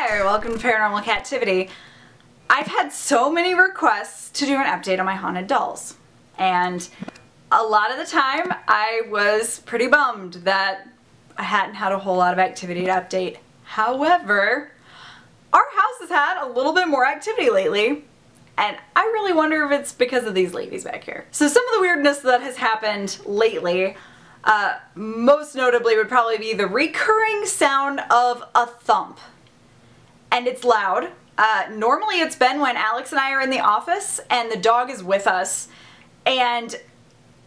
Hi, welcome to Paranormal Kativity. I've had so many requests to do an update on my haunted dolls, and a lot of the time I was pretty bummed that I hadn't had a whole lot of activity to update. However, our house has had a little bit more activity lately, and I really wonder if it's because of these ladies back here. So some of the weirdness that has happened lately, most notably would probably be the recurring sound of a thump. And it's loud. Normally it's been when Alex and I are in the office and the dog is with us and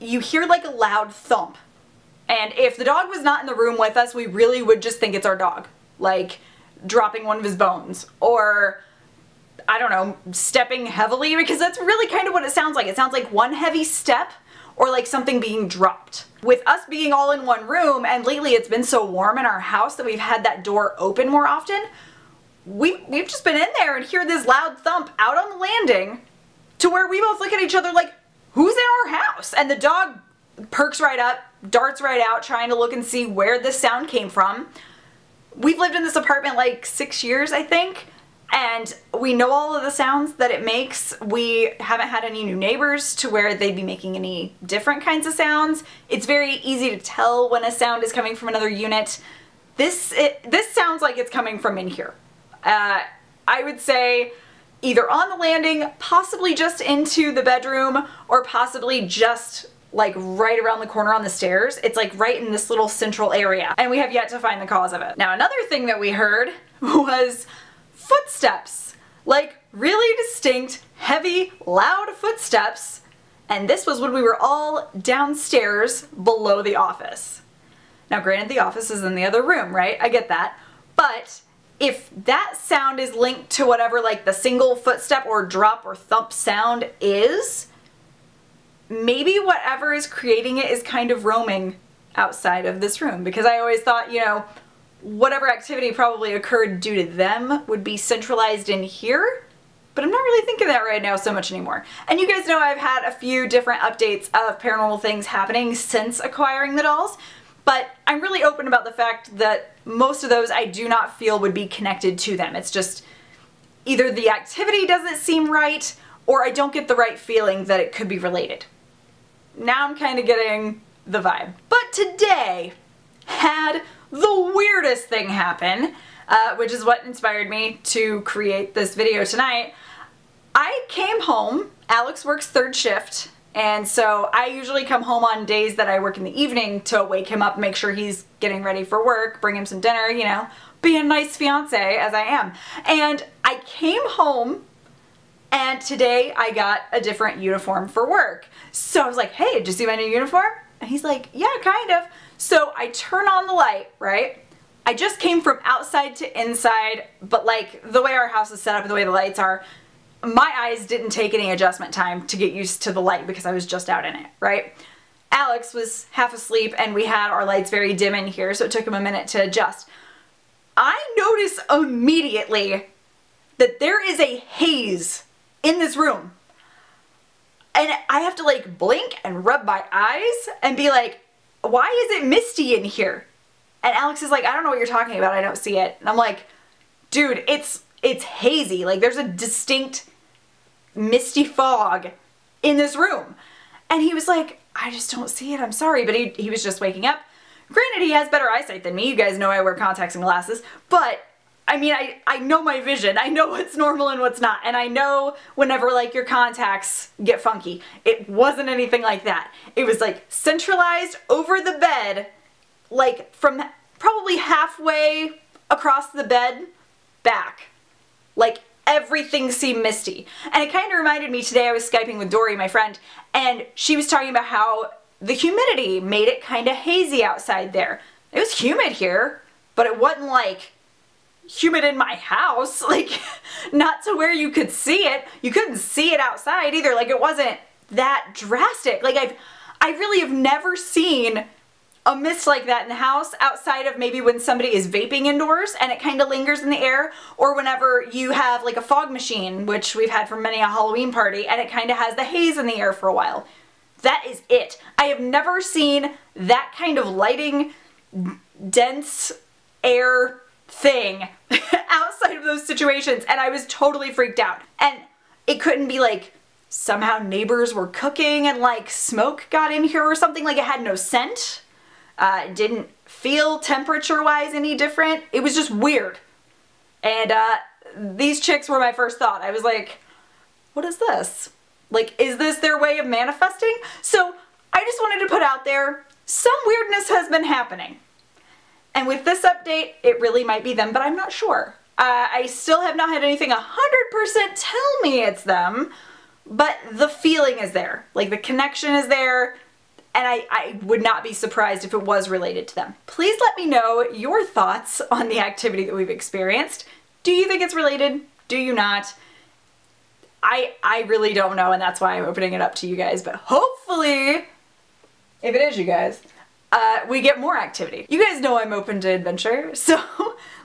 you hear like a loud thump. And if the dog was not in the room with us, we really would just think it's our dog. Like dropping one of his bones or, I don't know, stepping heavily, because that's really kind of what it sounds like. It sounds like one heavy step or like something being dropped. With us being all in one room, and lately it's been so warm in our house that we've had that door open more often, we've just been in there and hear this loud thump out on the landing to where we both look at each other like, who's in our house? And the dog perks right up, darts right out, trying to look and see where this sound came from. We've lived in this apartment like 6 years, I think, and we know all of the sounds that it makes. We haven't had any new neighbors to where they'd be making any different kinds of sounds. It's very easy to tell when a sound is coming from another unit. This sounds like it's coming from in here. I would say either on the landing, possibly just into the bedroom, or possibly just like right around the corner on the stairs. It's like right in this little central area, and we have yet to find the cause of it. Now another thing that we heard was footsteps, like really distinct, heavy, loud footsteps, and this was when we were all downstairs below the office. Now granted, the office is in the other room, right? I get that, but if that sound is linked to whatever like the single footstep or drop or thump sound is, maybe whatever is creating it is kind of roaming outside of this room, because I always thought, you know, whatever activity probably occurred due to them would be centralized in here, but I'm not really thinking that right now so much anymore. And you guys know I've had a few different updates of paranormal things happening since acquiring the dolls, but I'm really open about the fact that most of those I do not feel would be connected to them. It's just either the activity doesn't seem right, or I don't get the right feeling that it could be related. Now I'm kind of getting the vibe. But today had the weirdest thing happen, which is what inspired me to create this video tonight. I came home, Alex works third shift, and so I usually come home on days that I work in the evening to wake him up, make sure he's getting ready for work, bring him some dinner, you know, be a nice fiance as I am. And I came home and today I got a different uniform for work. So I was like, hey, did you see my new uniform? And he's like, yeah, kind of. So I turn on the light, right? I just came from outside to inside, but like the way our house is set up and the way the lights are, my eyes didn't take any adjustment time to get used to the light because I was just out in it, right? Alex was half asleep and we had our lights very dim in here, so it took him a minute to adjust. I notice immediately that there is a haze in this room. And I have to like blink and rub my eyes and be like, why is it misty in here? And Alex is like, I don't know what you're talking about, I don't see it. And I'm like, dude, it's hazy. Like there's a distinct misty fog in this room. And he was like, I just don't see it, I'm sorry. But he was just waking up. Granted, he has better eyesight than me. You guys know I wear contacts and glasses. But I mean, I know my vision. I know what's normal and what's not. And I know whenever like your contacts get funky. It wasn't anything like that. It was like centralized over the bed, like from probably halfway across the bed back. Like everything seemed misty. And it kind of reminded me today, I was Skyping with Dory, my friend, and she was talking about how the humidity made it kind of hazy outside there. It was humid here, but it wasn't like humid in my house, like not to where you could see it. You couldn't see it outside either. Like it wasn't that drastic. Like I really have never seen a mist like that in the house outside of maybe when somebody is vaping indoors and it kind of lingers in the air, or whenever you have like a fog machine, which we've had for many a Halloween party, and it kind of has the haze in the air for a while. That is it. I have never seen that kind of lighting, dense air thing outside of those situations, and I was totally freaked out. And it couldn't be like somehow neighbors were cooking and like smoke got in here or something. Like it had no scent. It didn't feel temperature-wise any different. It was just weird. And these chicks were my first thought. I was like, what is this? Like, is this their way of manifesting? So I just wanted to put out there, some weirdness has been happening. And with this update, it really might be them, but I'm not sure. I still have not had anything 100% tell me it's them, but the feeling is there. Like, the connection is there, and I would not be surprised if it was related to them. Please let me know your thoughts on the activity that we've experienced. Do you think it's related? Do you not? I really don't know, and that's why I'm opening it up to you guys, but hopefully, if it is you guys, we get more activity. You guys know I'm open to adventure, so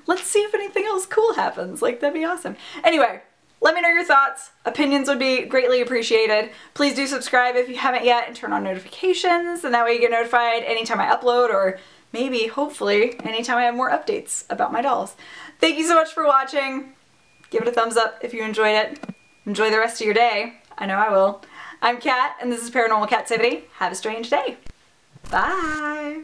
let's see if anything else cool happens. Like, that'd be awesome. Anyway, let me know your thoughts. Opinions would be greatly appreciated. Please do subscribe if you haven't yet and turn on notifications, and that way you get notified anytime I upload, or maybe, hopefully, anytime I have more updates about my dolls. Thank you so much for watching. Give it a thumbs up if you enjoyed it. Enjoy the rest of your day. I know I will. I'm Kat, and this is Paranormal Kativity. Have a strange day. Bye!